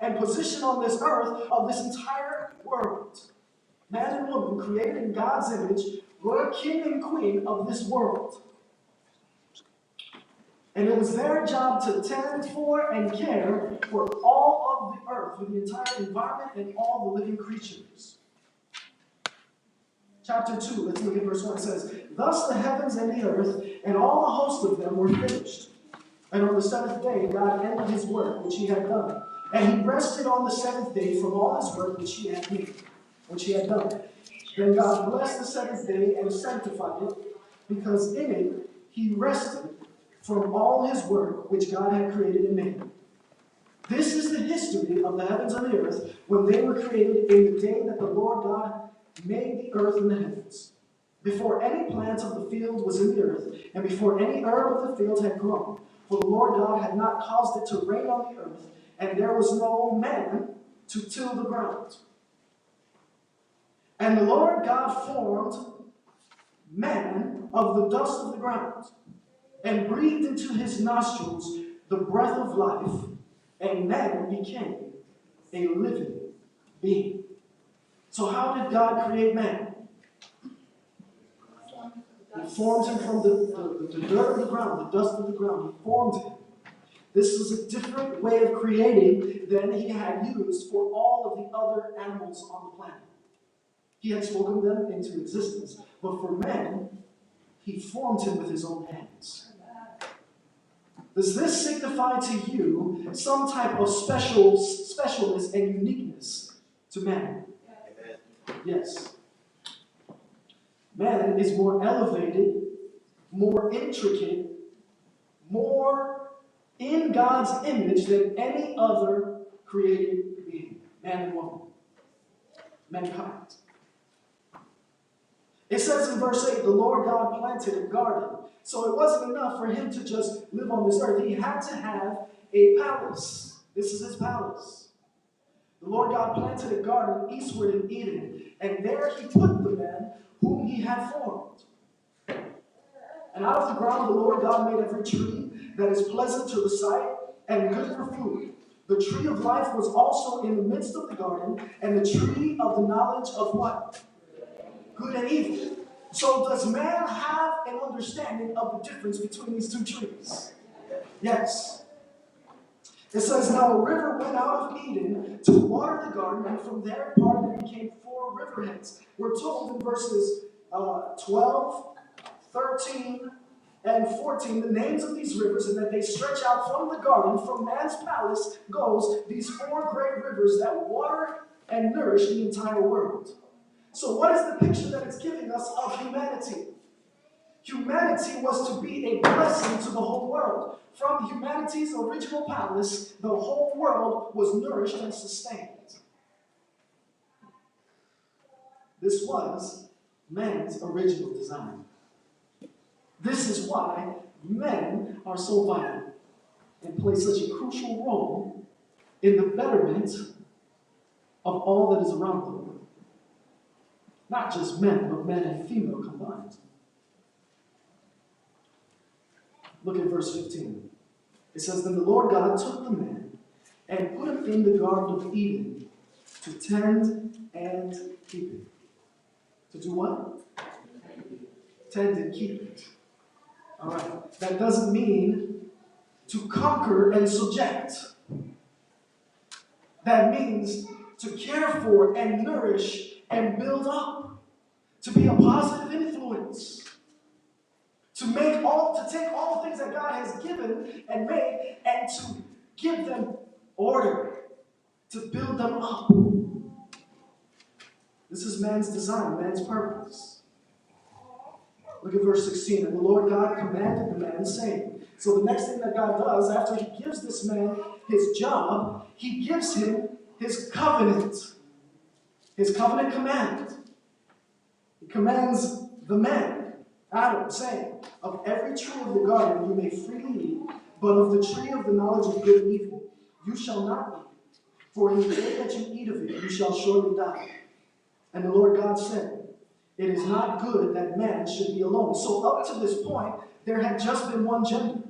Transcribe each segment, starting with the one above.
and position on this earth of this entire world. Man and woman, created in God's image, were king and queen of this world. And it was their job to tend for and care for all of the earth, for the entire environment and all the living creatures. Chapter 2, let's look at verse 1. It says, "Thus the heavens and the earth and all the host of them were finished. And on the seventh day God ended his work which he had done. And he rested on the seventh day from all his work which he had made, which he had done. Then God blessed the seventh day and sanctified it, because in it he rested from all his work which God had created and made." This is the history of the heavens and the earth when they were created in the day that the Lord God made the earth and the heavens. Before any plant of the field was in the earth, and before any herb of the field had grown, for the Lord God had not caused it to rain on the earth, and there was no man to till the ground. And the Lord God formed man of the dust of the ground, and breathed into his nostrils the breath of life, and man became a living being. So how did God create man? He formed him from the dirt of the ground, the dust of the ground. He formed him. This is a different way of creating than he had used for all of the other animals on the planet. He had spoken them into existence. But for man, he formed him with his own hands. Does this signify to you some type of specialness and uniqueness to man? Yes. Man is more elevated, more intricate, more in God's image than any other created being, man and woman, mankind. It says in verse 8, the Lord God planted a garden. So it wasn't enough for him to just live on this earth. He had to have a palace. This is his palace. The Lord God planted a garden eastward in Eden, and there he put the man whom he had formed. And out of the ground the Lord God made every tree that is pleasant to the sight and good for food. The tree of life was also in the midst of the garden, and the tree of the knowledge of what? Good and evil. So does man have an understanding of the difference between these two trees? Yes. It says, "Now a river went out of Eden to water the garden, and from there it parted and became 4 riverheads." We're told in verses 12, 13, and 14 the names of these rivers, and that they stretch out from the garden, from man's palace goes these 4 great rivers that water and nourish the entire world. So what is the picture that it's giving us of humanity? Humanity was to be a blessing to the whole world. From humanity's original palace, the whole world was nourished and sustained. This was man's original design. This is why men are so vital and play such a crucial role in the betterment of all that is around them. Not just men, but men and female combined. Look at verse 15. It says, "Then the Lord God took the man and put him in the Garden of Eden to tend and keep it." To do what? Tend and keep it. All right. That doesn't mean to conquer and subject. That means to care for and nourish and build up. To be a positive influence. To take all the things that God has given and made and to give them order. To build them up. This is man's design, man's purpose. Look at verse 16. "And the Lord God commanded the man, saying." So the next thing that God does, after he gives this man his job, he gives him his covenant. His covenant command. He commands the man, Adam, saying, "Of every tree of the garden you may freely eat, but of the tree of the knowledge of good and evil you shall not eat. For in the day that you eat of it, you shall surely die." And the Lord God said, "It is not good that man should be alone." So up to this point, there had just been one gender.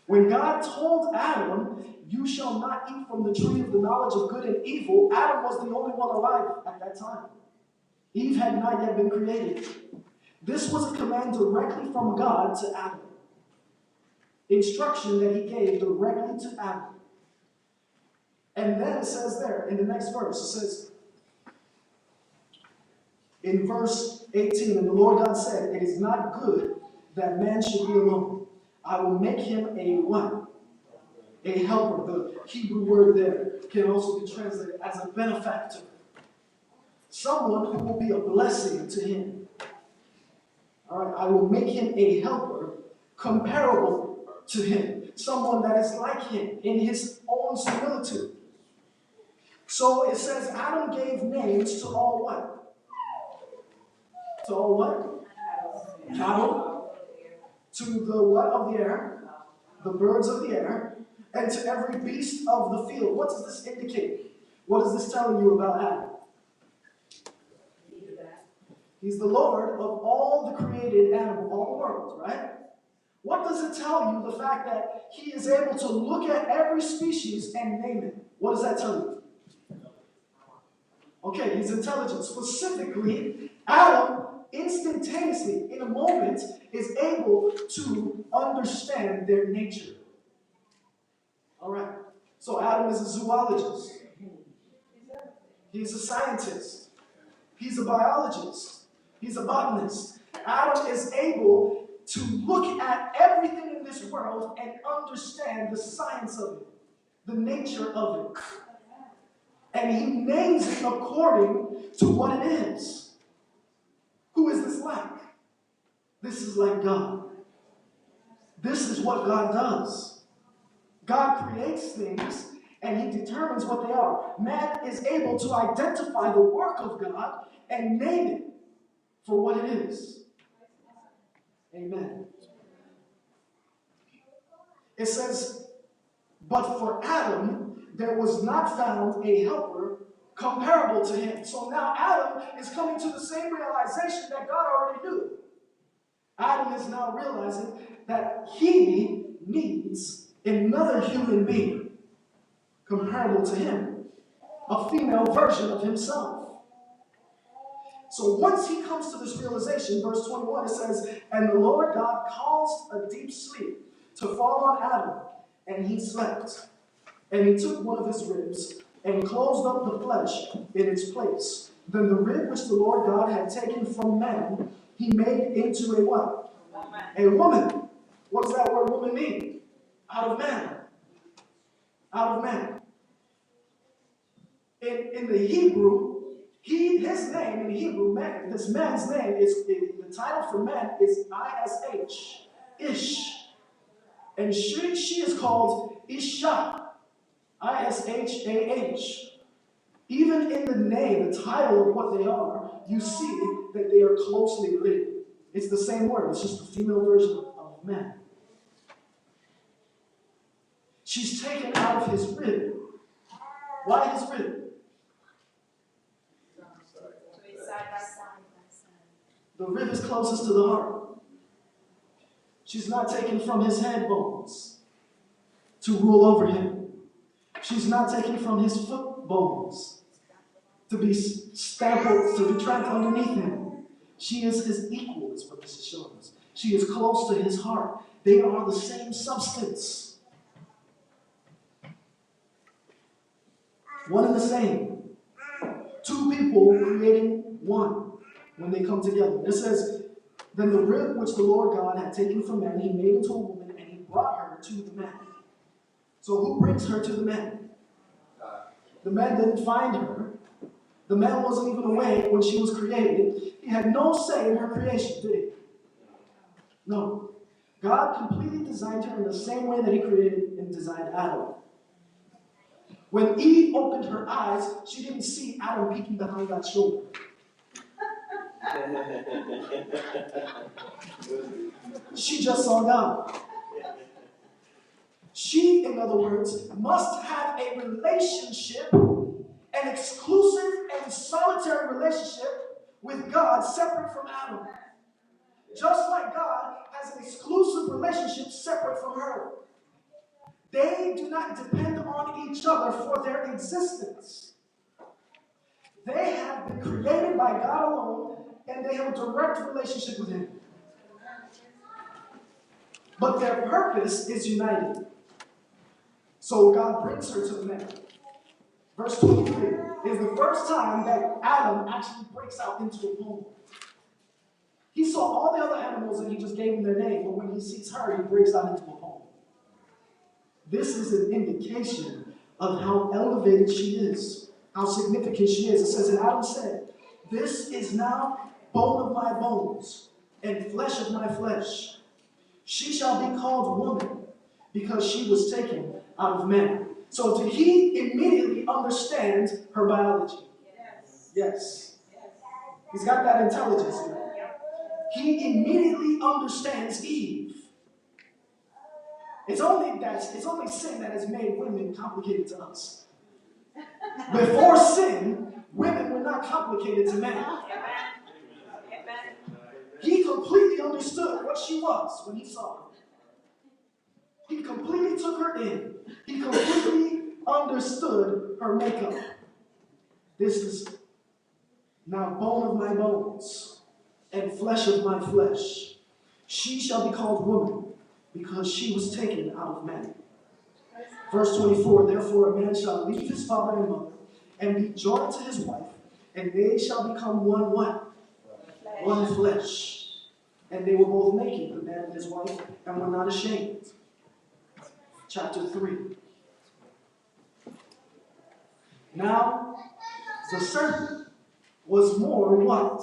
When God told Adam you shall not eat from the tree of the knowledge of good and evil, Adam was the only one alive at that time. Eve had not yet been created. This was a command directly from God to Adam. Instruction that he gave directly to Adam. And then it says there, in the next verse, it says, in verse 18, and the Lord God said, it is not good that man should be alone. I will make him a what? A helper. The Hebrew word there can also be translated as a benefactor. Someone who will be a blessing to him. All right, I will make him a helper comparable to him. Someone that is like him in his own similitude. So it says Adam gave names to all what? To all what? Cattle. To the what of the air? The birds of the air. And to every beast of the field. What does this indicate? What is this telling you about Adam? He's the Lord of all the created animals, all the world, right? What does it tell you, the fact that he is able to look at every species and name it? What does that tell you? Okay, he's intelligent. Specifically, Adam instantaneously, in a moment, is able to understand their nature. All right. So Adam is a zoologist. He's a scientist. He's a biologist. He's a botanist. Adam is able to look at everything in this world and understand the science of it, the nature of it. And he names it according to what it is. Who is this like? This is like God. This is what God does. God creates things and he determines what they are. Man is able to identify the work of God and name it for what it is. Amen. It says, but for Adam, there was not found a helper comparable to him. So now Adam is coming to the same realization that God already knew. Adam is now realizing that he needs another human being comparable to him, a female version of himself. So once he comes to this realization, verse 21, it says, and the Lord God caused a deep sleep to fall on Adam, and he slept. And he took one of his ribs and closed up the flesh in its place. Then the rib which the Lord God had taken from man, he made into a what? A woman. What does that word woman mean? Out of man. Out of man. In the Hebrew, his name in Hebrew, man, this man's name is, the title for man is Ish. Ish. And she is called Isha. Ishah. Even in the name, the title of what they are, you see that they are closely related. It's the same word. It's just a female version of man. She's taken out of his rib. Why his rib? The rib is closest to the heart. She's not taken from his head bones to rule over him. She's not taken from his foot bones to be trampled underneath him. She is his equal, is what this is showing us. She is close to his heart. They are the same substance. One and the same. Two people creating one when they come together. It says, then the rib which the Lord God had taken from man, he made into a woman, and he brought her to the man. So who brings her to the man? The man didn't find her. The man wasn't even awake when she was created. He had no say in her creation, did he? No. God completely designed her in the same way that he created and designed Adam. When Eve opened her eyes, she didn't see Adam peeking behind that shoulder. She just saw God. She, in other words, must have a relationship, an exclusive and solitary relationship with God separate from Adam. Just like God has an exclusive relationship separate from her. They do not depend on each other for their existence. They have been created by God alone, and they have a direct relationship with Him. But their purpose is united. So God brings her to the man. Verse 23 is the first time that Adam actually breaks out into a poem. He saw all the other animals and he just gave them their name, but when he sees her, he breaks out into a poem. This is an indication of how elevated she is, how significant she is. It says, and Adam said, this is now bone of my bones and flesh of my flesh. She shall be called woman because she was taken out of man. So he immediately understands her biology. Yes. He's got that intelligence in him. He immediately understands Eve. It's only sin that has made women complicated to us. Before sin, women were not complicated to men. He completely understood what she was when he saw her. He completely took her in. He completely understood her makeup. This is now bone of my bones and flesh of my flesh. She shall be called woman because she was taken out of man. Verse 24, therefore a man shall leave his father and mother and be joined to his wife, and they shall become one what? One flesh. And they were both naked, the man and his wife, and were not ashamed. Chapter 3. Now, the serpent was more what?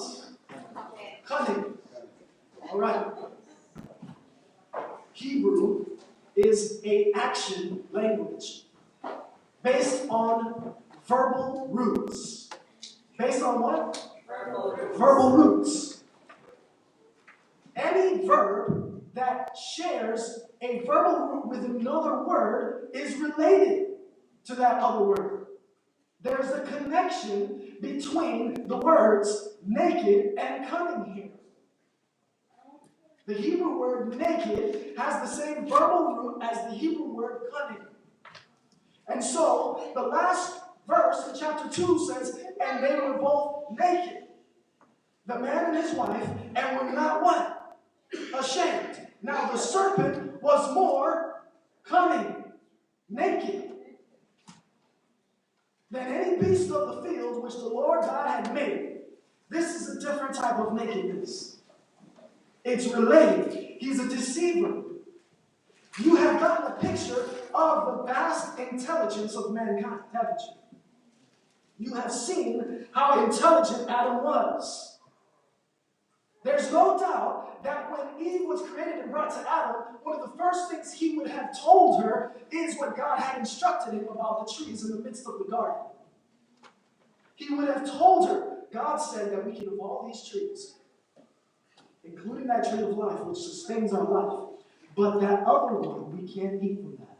Cunning. All right. Hebrew is an action language based on verbal roots. Based on what? Verbal roots. Any verb that shares a verbal root with another word is related to that other word. There's a connection between the words naked and cunning here. The Hebrew word naked has the same verbal root as the Hebrew word cunning. And so, the last verse in chapter 2 says, and they were both naked, the man and his wife, and were not what? Ashamed. Now, the serpent was more cunning, naked, than any beast of the field which the Lord God had made. This is a different type of nakedness. It's related. He's a deceiver. You have gotten a picture of the vast intelligence of mankind, haven't you? You have seen how intelligent Adam was. There's no doubt that when Eve was created and brought to Adam, one of the first things he would have told her is what God had instructed him about the trees in the midst of the garden. He would have told her, God said that we can eat of all these trees, including that tree of life, which sustains our life. But that other one, we can't eat from that.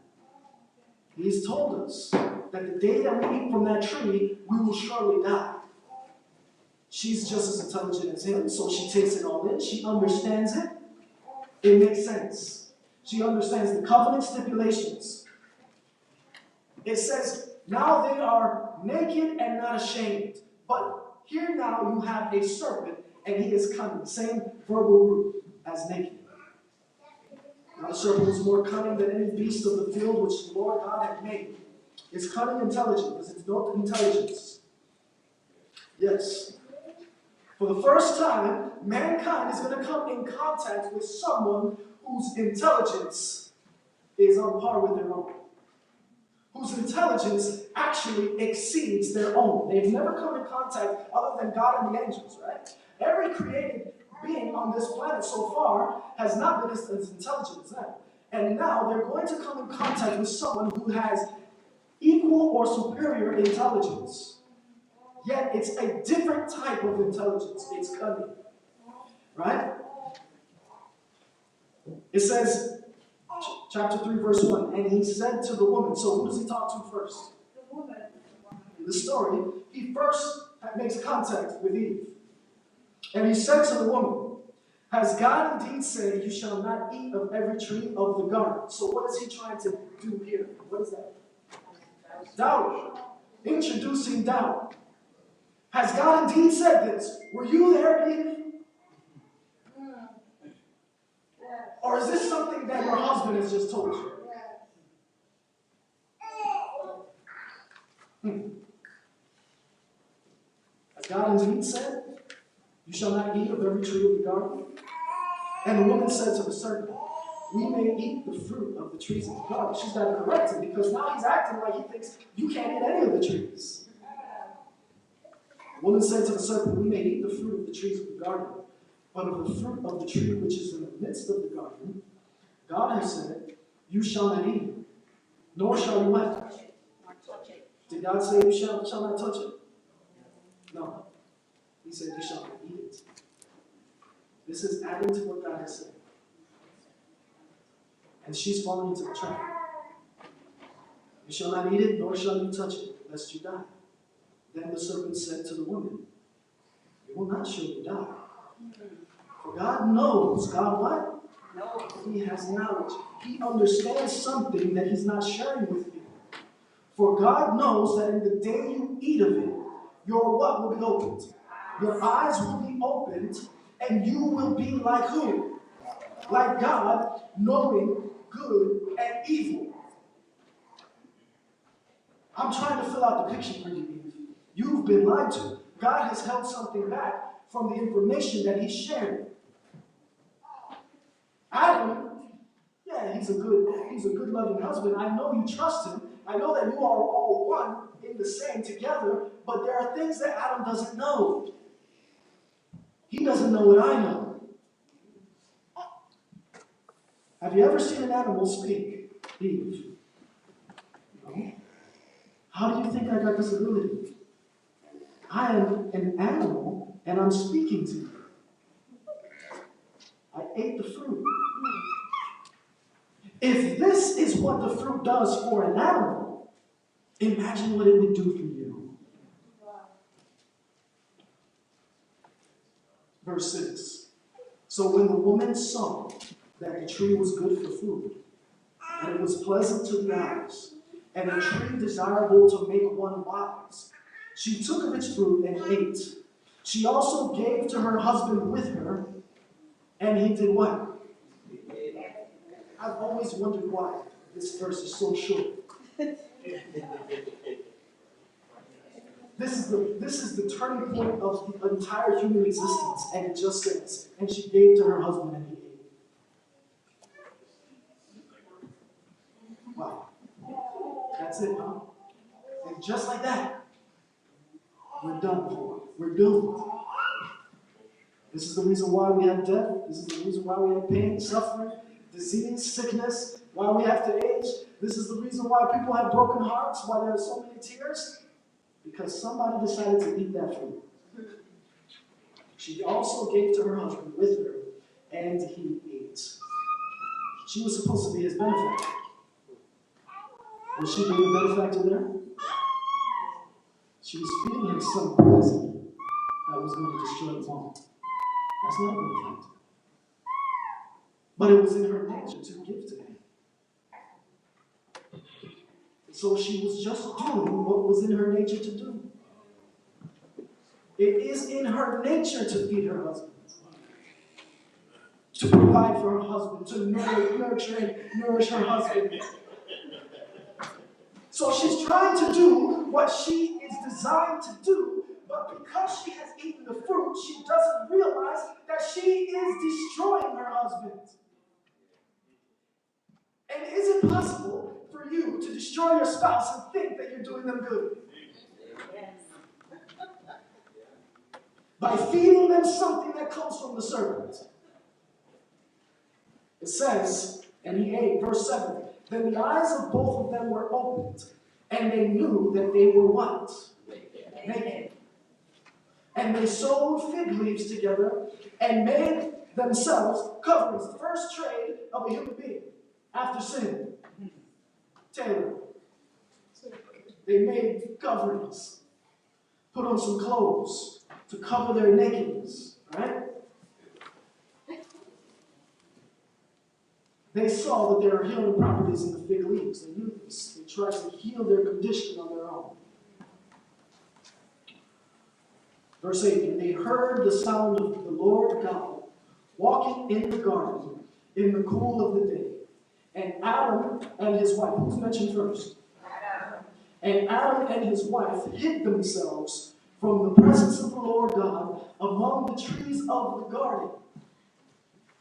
He's told us that the day that we eat from that tree, we will surely die. She's just as intelligent as him, so she takes it all in. She understands it. It makes sense. She understands the covenant stipulations. It says, now they are naked and not ashamed. But here now you have a serpent, and he is cunning. Same verbal root as naked. Now the serpent was more cunning than any beast of the field which the Lord God had made. It's cunning intelligence. It's not intelligence. Yes. For the first time, mankind is going to come in contact with someone whose intelligence is on par with their own. Whose intelligence actually exceeds their own. They've never come in contact other than God and the angels, right? Every created being on this planet so far has not been as intelligent as them. And now they're going to come in contact with someone who has equal or superior intelligence. Yet it's a different type of intelligence. It's cunning. Right? It says, chapter 3, verse 1, and he said to the woman, so who does he talk to first? The woman. In the story, he first makes contact with Eve. And he said to the woman, Has God indeed said, you shall not eat of every tree of the garden? So what is he trying to do here? What is that? Doubt. Introducing doubt. Has God indeed said this? Were you there, Eve? Or is this something that your husband has just told you? Has God indeed said, you shall not eat of every tree of the garden? And the woman said to the serpent, we may eat the fruit of the trees of the garden. She's got to correct him because now he's acting like he thinks you can't eat any of the trees. The woman said to the serpent, we may eat the fruit of the trees of the garden, but of the fruit of the tree which is in the midst of the garden, God has said, you shall not eat it, nor shall you what? Did God say you shall not touch it? No. He said you shall not eat it. This is adding to what God has said. And she's falling into the trap. You shall not eat it, nor shall you touch it, lest you die. Then the serpent said to the woman, you will not surely die. For God knows. God what? He has knowledge. He understands something that he's not sharing with you. For God knows that in the day you eat of it, your what will be opened? Your eyes will be opened, and you will be like who? Like God, knowing good and evil. I'm trying to fill out the picture for you, Eve. You've been lied to. God has held something back from the information that he's sharing. Adam, yeah, he's a good loving husband. I know you trust him. I know that you are all one in the same together, but there are things that Adam doesn't know. He doesn't know what I know. Have you ever seen an animal speak, Eve? No. How do you think I got this ability? I am an animal, and I'm speaking to you. I ate the fruit. If this is what the fruit does for an animal, imagine what it would do for you. Verse 6. So when the woman saw that the tree was good for food, and it was pleasant to the eyes, and a tree desirable to make one wise, she took of its fruit and ate. She also gave to her husband with her, and he did what? I've always wondered why this verse is so short. This is the turning point of the entire human existence, and it just says, and she gave to her husband and he ate. Wow. That's it, huh? And just like that, we're done for. We're doomed. This is the reason why we have death. This is the reason why we have pain, suffering, disease, sickness, why we have to age. This is the reason why people have broken hearts, why there are so many tears. Because somebody decided to eat that fruit. She also gave to her husband with her, and he ate. She was supposed to be his benefactor. Was she being a benefactor there? She was feeding him some poison that was going to destroy his home. That's not a benefactor. But it was in her nature to give to him. So she was just doing what was in her nature to do. It is in her nature to feed her husband, to provide for her husband, to nurture and nourish her husband. So she's trying to do what she is designed to do, but because she has eaten the fruit, she doesn't realize that she is destroying her husband. And is it possible for you to destroy your spouse and think that you're doing them good? Yes. By feeding them something that comes from the serpent. It says, and he ate, verse 7, then the eyes of both of them were opened, and they knew that they were what? Naked. And they sewed fig leaves together and made themselves coverings. The first trade of a human being after sin. Taylor. They made coverings. Put on some clothes to cover their nakedness. Right? they saw that there are healing properties in the fig leaves. They knew this. They tried to heal their condition on their own. Verse 8, and they heard the sound of the Lord God walking in the garden in the cool of the day. And Adam and his wife, who's mentioned first? Adam. And Adam and his wife hid themselves from the presence of the Lord God among the trees of the garden.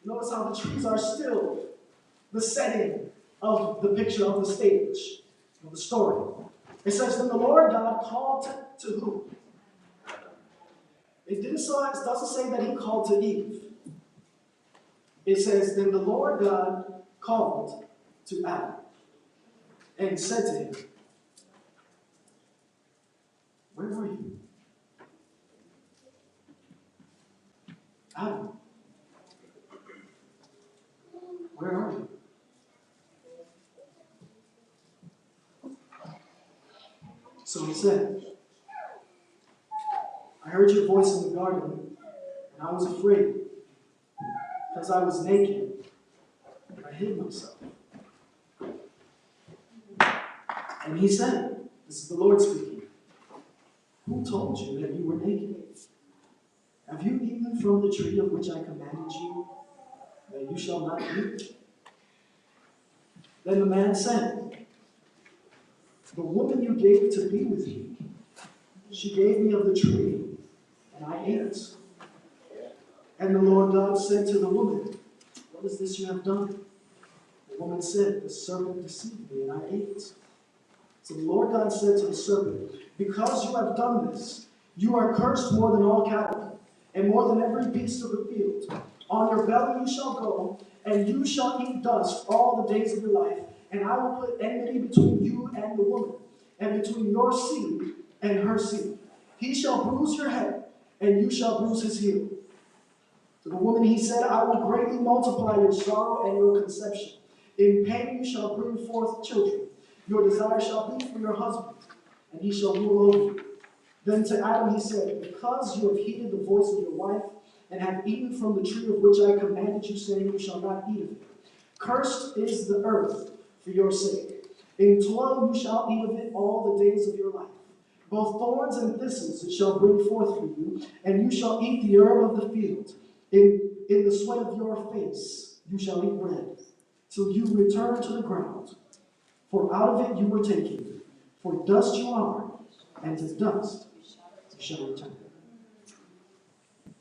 Notice how the trees are still the setting of the picture of the stage, of the story. It says, then the Lord God called to who? It doesn't say that he called to Eve. It says, then the Lord God called to Adam and said to him, where are you? Adam, where are you? So he said, I heard your voice in the garden, and I was afraid, because I was naked, and I hid myself. And he said, this is the Lord speaking, who told you that you were naked? Have you eaten from the tree of which I commanded you, that you shall not eat? Then the man said, the woman you gave to be with me, she gave me of the tree, and I ate it. And the Lord God said to the woman, what is this you have done? The woman said, the serpent deceived me, and I ate it. So the Lord God said to the serpent, because you have done this, you are cursed more than all cattle, and more than every beast of the field. On your belly you shall go, and you shall eat dust all the days of your life, and I will put enmity between you and the woman, and between your seed and her seed. He shall bruise your head, and you shall bruise his heel. To the woman he said, I will greatly multiply your sorrow and your conception. In pain you shall bring forth children. Your desire shall be for your husband, and he shall rule over you. Then to Adam he said, because you have heeded the voice of your wife, and have eaten from the tree of which I commanded you, saying, you shall not eat of it. Cursed is the earth for your sake. In toil you shall eat of it all the days of your life. Both thorns and thistles it shall bring forth for you, and you shall eat the herb of the field. In the sweat of your face you shall eat bread, till you return to the ground. For out of it you were taken, for dust you are, and to dust you shall return.